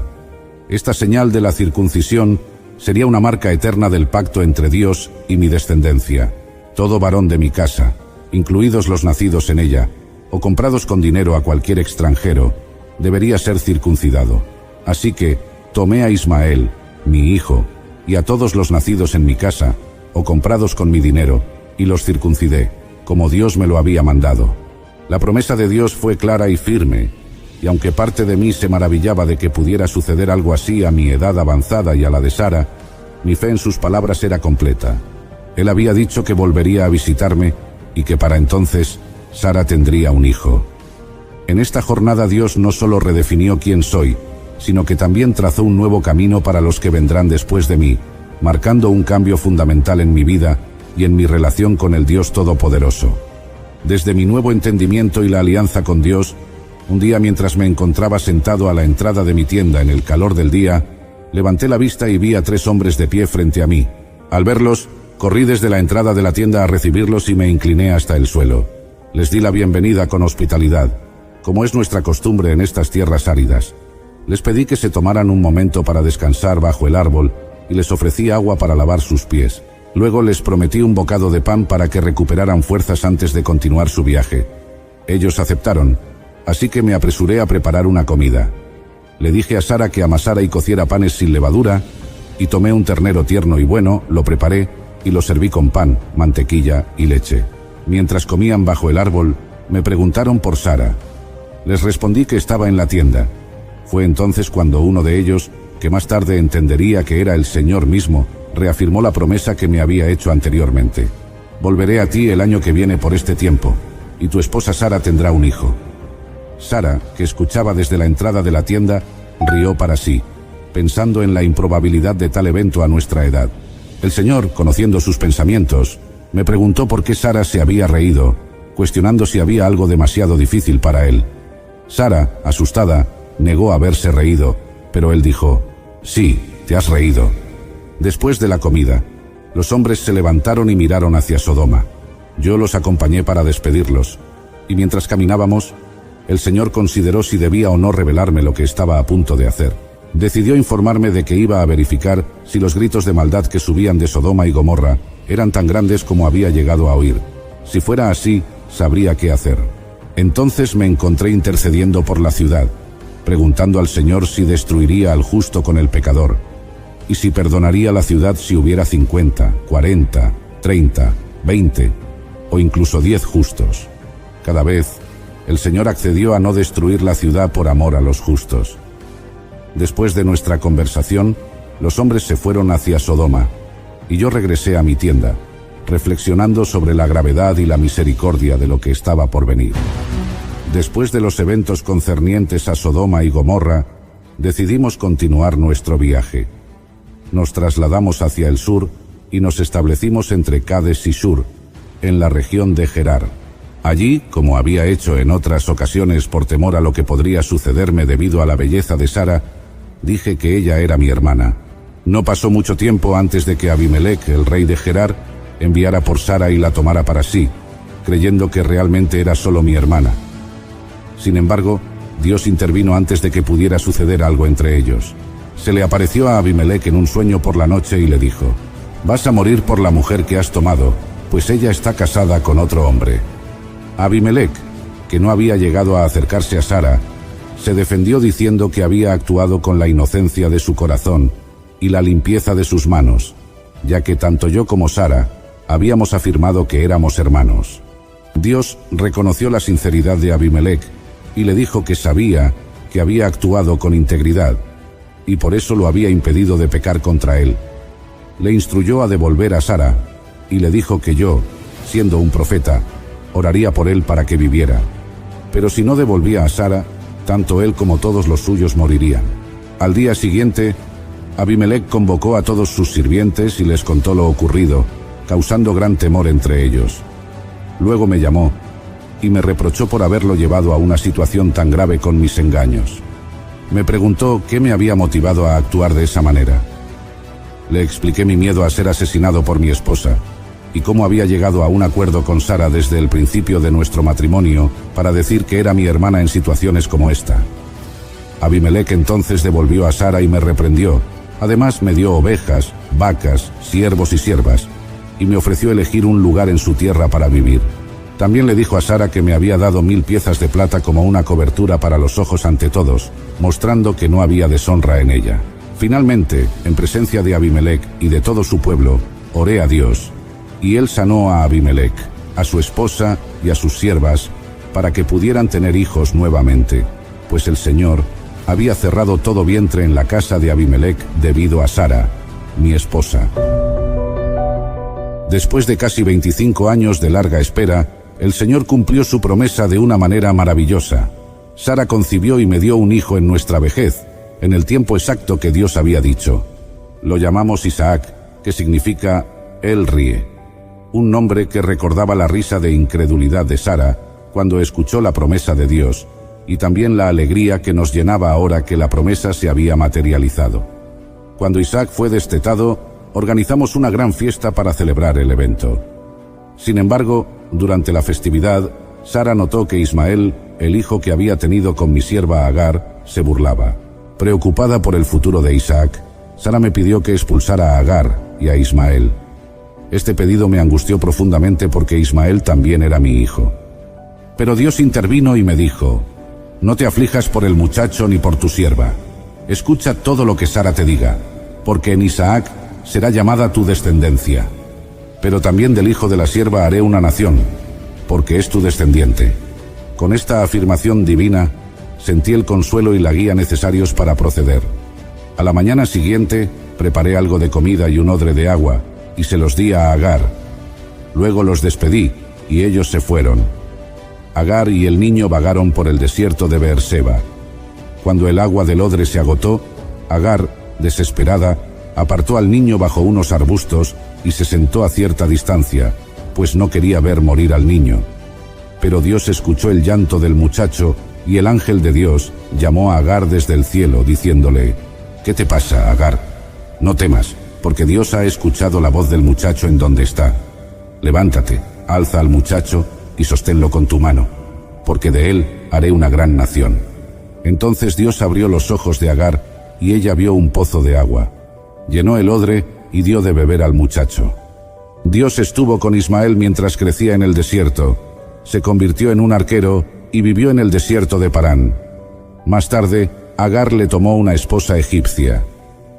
Esta señal de la circuncisión sería una marca eterna del pacto entre Dios y mi descendencia. Todo varón de mi casa, incluidos los nacidos en ella, o comprados con dinero a cualquier extranjero, debería ser circuncidado. Así que tomé a Ismael, mi hijo, y a todos los nacidos en mi casa, o comprados con mi dinero, y los circuncidé, como Dios me lo había mandado. La promesa de Dios fue clara y firme, y aunque parte de mí se maravillaba de que pudiera suceder algo así a mi edad avanzada y a la de Sara, mi fe en sus palabras era completa. Él había dicho que volvería a visitarme y que para entonces Sara tendría un hijo. En esta jornada Dios no solo redefinió quién soy, sino que también trazó un nuevo camino para los que vendrán después de mí, marcando un cambio fundamental en mi vida y en mi relación con el Dios Todopoderoso. Desde mi nuevo entendimiento y la alianza con Dios, un día mientras me encontraba sentado a la entrada de mi tienda en el calor del día, levanté la vista y vi a 3 hombres de pie frente a mí. Al verlos, corrí desde la entrada de la tienda a recibirlos y me incliné hasta el suelo. Les di la bienvenida con hospitalidad, como es nuestra costumbre en estas tierras áridas. Les pedí que se tomaran un momento para descansar bajo el árbol y les ofrecí agua para lavar sus pies. Luego les prometí un bocado de pan para que recuperaran fuerzas antes de continuar su viaje. Ellos aceptaron, así que me apresuré a preparar una comida. Le dije a Sara que amasara y cociera panes sin levadura, y tomé un ternero tierno y bueno, lo preparé y lo serví con pan, mantequilla y leche. Mientras comían bajo el árbol, me preguntaron por Sara. Les respondí que estaba en la tienda. Fue entonces cuando uno de ellos, que más tarde entendería que era el Señor mismo, reafirmó la promesa que me había hecho anteriormente. Volveré a ti el año que viene por este tiempo, y tu esposa Sara tendrá un hijo. Sara, que escuchaba desde la entrada de la tienda, rió para sí, pensando en la improbabilidad de tal evento a nuestra edad. El Señor, conociendo sus pensamientos, me preguntó por qué Sara se había reído, cuestionando si había algo demasiado difícil para él. Sara, asustada, negó haberse reído, pero él dijo: «Sí, te has reído». Después de la comida, los hombres se levantaron y miraron hacia Sodoma. Yo los acompañé para despedirlos, y mientras caminábamos, el Señor consideró si debía o no revelarme lo que estaba a punto de hacer. Decidió informarme de que iba a verificar si los gritos de maldad que subían de Sodoma y Gomorra eran tan grandes como había llegado a oír. Si fuera así, sabría qué hacer. Entonces me encontré intercediendo por la ciudad, preguntando al Señor si destruiría al justo con el pecador, y si perdonaría la ciudad si hubiera 50, 40, 30, 20 o incluso 10 justos. Cada vez, el Señor accedió a no destruir la ciudad por amor a los justos. Después de nuestra conversación, los hombres se fueron hacia Sodoma, y yo regresé a mi tienda, reflexionando sobre la gravedad y la misericordia de lo que estaba por venir. Después de los eventos concernientes a Sodoma y Gomorra, decidimos continuar nuestro viaje. Nos trasladamos hacia el sur y nos establecimos entre Cades y Shur, en la región de Gerar. Allí, como había hecho en otras ocasiones por temor a lo que podría sucederme debido a la belleza de Sara, dije que ella era mi hermana. No pasó mucho tiempo antes de que Abimelech, el rey de Gerar, enviara por Sara y la tomara para sí, creyendo que realmente era solo mi hermana. Sin embargo, Dios intervino antes de que pudiera suceder algo entre ellos. Se le apareció a Abimelech en un sueño por la noche y le dijo: «Vas a morir por la mujer que has tomado, pues ella está casada con otro hombre». Abimelech, que no había llegado a acercarse a Sara, se defendió diciendo que había actuado con la inocencia de su corazón y la limpieza de sus manos, ya que tanto yo como Sara habíamos afirmado que éramos hermanos. Dios reconoció la sinceridad de Abimelech y le dijo que sabía que había actuado con integridad, y por eso lo había impedido de pecar contra él. Le instruyó a devolver a Sara, y le dijo que yo, siendo un profeta, oraría por él para que viviera. Pero si no devolvía a Sara, tanto él como todos los suyos morirían. Al día siguiente, Abimelec convocó a todos sus sirvientes y les contó lo ocurrido, causando gran temor entre ellos. Luego me llamó y me reprochó por haberlo llevado a una situación tan grave con mis engaños. Me preguntó qué me había motivado a actuar de esa manera. Le expliqué mi miedo a ser asesinado por mi esposa y cómo había llegado a un acuerdo con Sara desde el principio de nuestro matrimonio para decir que era mi hermana en situaciones como esta. Abimelec entonces devolvió a Sara y me reprendió. Además me dio ovejas, vacas, siervos y siervas, y me ofreció elegir un lugar en su tierra para vivir. También le dijo a Sara que me había dado 1000 piezas de plata como una cobertura para los ojos ante todos, mostrando que no había deshonra en ella. Finalmente, en presencia de Abimelec y de todo su pueblo, oré a Dios, y él sanó a Abimelec, a su esposa y a sus siervas, para que pudieran tener hijos nuevamente, pues el Señor había cerrado todo vientre en la casa de Abimelec debido a Sara, mi esposa. Después de casi 25 años de larga espera, el Señor cumplió su promesa de una manera maravillosa. Sara concibió y me dio un hijo en nuestra vejez, en el tiempo exacto que Dios había dicho. Lo llamamos Isaac, que significa Él ríe, un nombre que recordaba la risa de incredulidad de Sara cuando escuchó la promesa de Dios, y también la alegría que nos llenaba ahora que la promesa se había materializado. Cuando Isaac fue destetado, organizamos una gran fiesta para celebrar el evento. Sin embargo, durante la festividad, Sara notó que Ismael, el hijo que había tenido con mi sierva Agar, se burlaba. Preocupada por el futuro de Isaac, Sara me pidió que expulsara a Agar y a Ismael. Este pedido me angustió profundamente porque Ismael también era mi hijo. Pero Dios intervino y me dijo: no te aflijas por el muchacho ni por tu sierva. Escucha todo lo que Sara te diga, porque en Isaac será llamada tu descendencia. Pero también del hijo de la sierva haré una nación, porque es tu descendiente. Con esta afirmación divina, sentí el consuelo y la guía necesarios para proceder. A la mañana siguiente, preparé algo de comida y un odre de agua, y se los di a Agar. Luego los despedí, y ellos se fueron. Agar y el niño vagaron por el desierto de Beerseba. Cuando el agua del odre se agotó, Agar, desesperada, apartó al niño bajo unos arbustos y se sentó a cierta distancia, pues no quería ver morir al niño. Pero Dios escuchó el llanto del muchacho y el ángel de Dios llamó a Agar desde el cielo, diciéndole: ¿qué te pasa, Agar? No temas, porque Dios ha escuchado la voz del muchacho en donde está. Levántate, alza al muchacho y sosténlo con tu mano, porque de él haré una gran nación. Entonces Dios abrió los ojos de Agar, y ella vio un pozo de agua. Llenó el odre y dio de beber al muchacho. Dios estuvo con Ismael mientras crecía en el desierto. Se convirtió en un arquero y vivió en el desierto de Parán. Más tarde, Agar le tomó una esposa egipcia.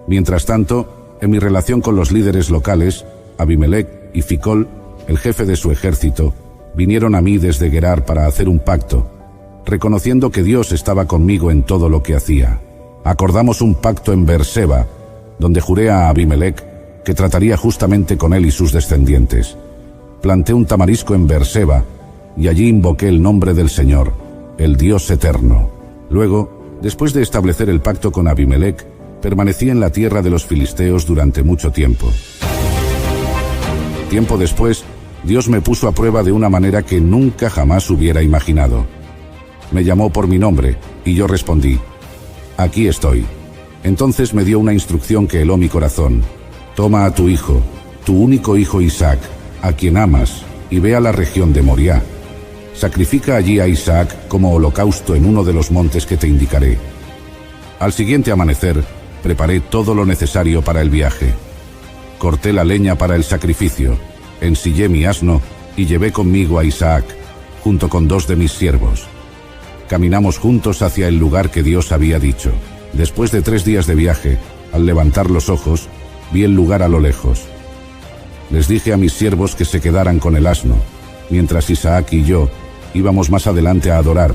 Mientras tanto, en mi relación con los líderes locales, Abimelec y Ficol, el jefe de su ejército, vinieron a mí desde Gerar para hacer un pacto, reconociendo que Dios estaba conmigo en todo lo que hacía. Acordamos un pacto en Beerseba, donde juré a Abimelec que trataría justamente con él y sus descendientes. Planté un tamarisco en Beerseba, y allí invoqué el nombre del Señor, el Dios eterno. Luego, después de establecer el pacto con Abimelec, permanecí en la tierra de los filisteos durante mucho tiempo. Tiempo después, Dios me puso a prueba de una manera que nunca jamás hubiera imaginado. Me llamó por mi nombre, y yo respondí: aquí estoy. Entonces me dio una instrucción que heló mi corazón: toma a tu hijo, tu único hijo Isaac, a quien amas, y ve a la región de Moriah. Sacrifica allí a Isaac como holocausto en uno de los montes que te indicaré. Al siguiente amanecer, preparé todo lo necesario para el viaje. Corté la leña para el sacrificio, ensillé mi asno y llevé conmigo a Isaac, junto con 2 de mis siervos. Caminamos juntos hacia el lugar que Dios había dicho. Después de 3 días de viaje, al levantar los ojos, vi el lugar a lo lejos. Les dije a mis siervos que se quedaran con el asno, mientras Isaac y yo íbamos más adelante a adorar,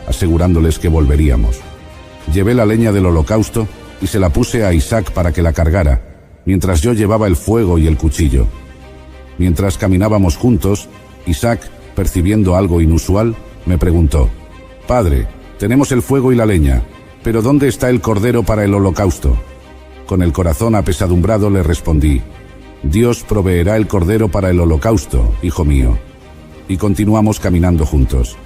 asegurándoles que volveríamos. Llevé la leña del holocausto y se la puse a Isaac para que la cargara, mientras yo llevaba el fuego y el cuchillo. Mientras caminábamos juntos, Isaac, percibiendo algo inusual, me preguntó: «Padre, tenemos el fuego y la leña, pero ¿dónde está el cordero para el holocausto?». Con el corazón apesadumbrado le respondí: Dios proveerá el cordero para el holocausto, hijo mío. Y continuamos caminando juntos.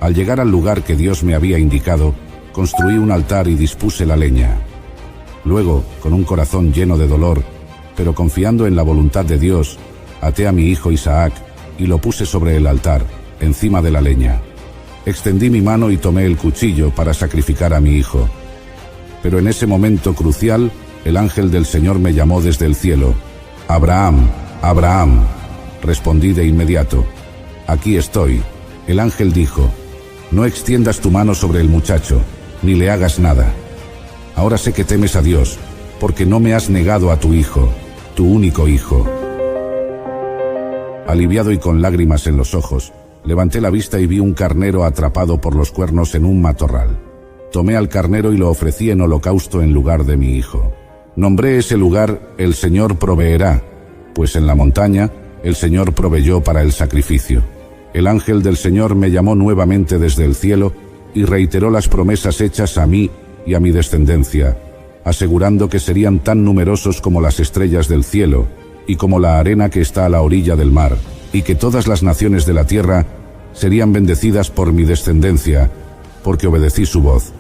Al llegar al lugar que Dios me había indicado, construí un altar y dispuse la leña. Luego, con un corazón lleno de dolor, pero confiando en la voluntad de Dios, até a mi hijo Isaac y lo puse sobre el altar, encima de la leña. Extendí mi mano y tomé el cuchillo para sacrificar a mi hijo. Pero en ese momento crucial, el ángel del Señor me llamó desde el cielo. «Abraham, Abraham», respondí de inmediato. «Aquí estoy». El ángel dijo: «No extiendas tu mano sobre el muchacho, ni le hagas nada. Ahora sé que temes a Dios, porque no me has negado a tu hijo, tu único hijo». Aliviado y con lágrimas en los ojos, levanté la vista y vi un carnero atrapado por los cuernos en un matorral. Tomé al carnero y lo ofrecí en holocausto en lugar de mi hijo. Nombré ese lugar «El Señor proveerá», pues en la montaña el Señor proveyó para el sacrificio. El ángel del Señor me llamó nuevamente desde el cielo y reiteró las promesas hechas a mí y a mi descendencia, asegurando que serían tan numerosos como las estrellas del cielo y como la arena que está a la orilla del mar, y que todas las naciones de la tierra serían bendecidas por mi descendencia, porque obedecí su voz.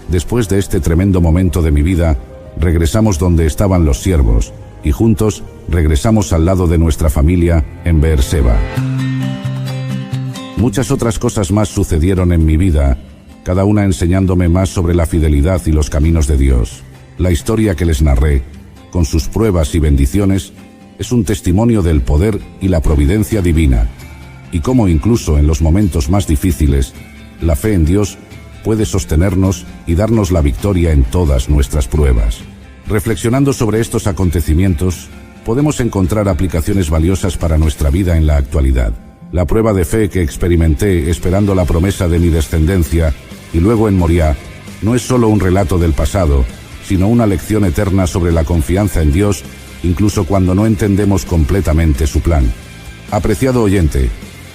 Después de este tremendo momento de mi vida, regresamos donde estaban los siervos, y juntos regresamos al lado de nuestra familia en Beerseba. Muchas otras cosas más sucedieron en mi vida, cada una enseñándome más sobre la fidelidad y los caminos de Dios. La historia que les narré, con sus pruebas y bendiciones, es un testimonio del poder y la providencia divina, y cómo incluso en los momentos más difíciles, la fe en Dios puede sostenernos y darnos la victoria en todas nuestras pruebas. Reflexionando sobre estos acontecimientos, podemos encontrar aplicaciones valiosas para nuestra vida en la actualidad. La prueba de fe que experimenté esperando la promesa de mi descendencia y luego en Moriah no es solo un relato del pasado, sino una lección eterna sobre la confianza en Dios, incluso cuando no entendemos completamente su plan. Apreciado oyente,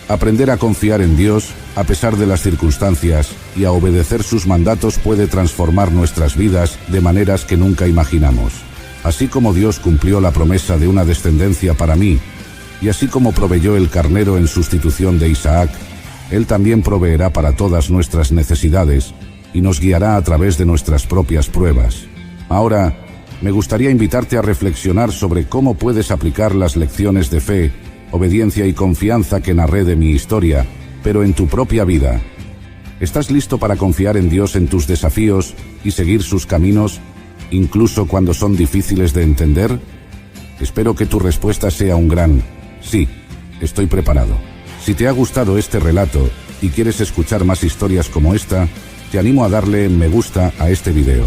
aprender a confiar en Dios a pesar de las circunstancias y a obedecer sus mandatos puede transformar nuestras vidas de maneras que nunca imaginamos. Así como Dios cumplió la promesa de una descendencia para mí, y así como proveyó el carnero en sustitución de Isaac, Él también proveerá para todas nuestras necesidades y nos guiará a través de nuestras propias pruebas. Ahora, me gustaría invitarte a reflexionar sobre cómo puedes aplicar las lecciones de fe, obediencia y confianza que narré de mi historia, pero en tu propia vida. ¿Estás listo para confiar en Dios en tus desafíos y seguir sus caminos, incluso cuando son difíciles de entender? Espero que tu respuesta sea un gran sí, estoy preparado. Si te ha gustado este relato y quieres escuchar más historias como esta, te animo a darle me gusta a este video.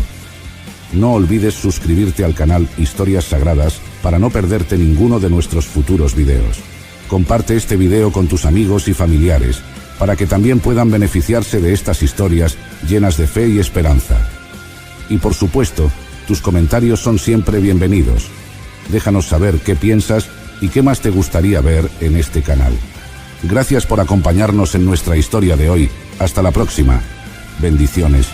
No olvides suscribirte al canal Historias Sagradas para no perderte ninguno de nuestros futuros videos. Comparte este video con tus amigos y familiares para que también puedan beneficiarse de estas historias llenas de fe y esperanza. Y por supuesto, tus comentarios son siempre bienvenidos. Déjanos saber qué piensas y qué más te gustaría ver en este canal. Gracias por acompañarnos en nuestra historia de hoy. Hasta la próxima. Bendiciones.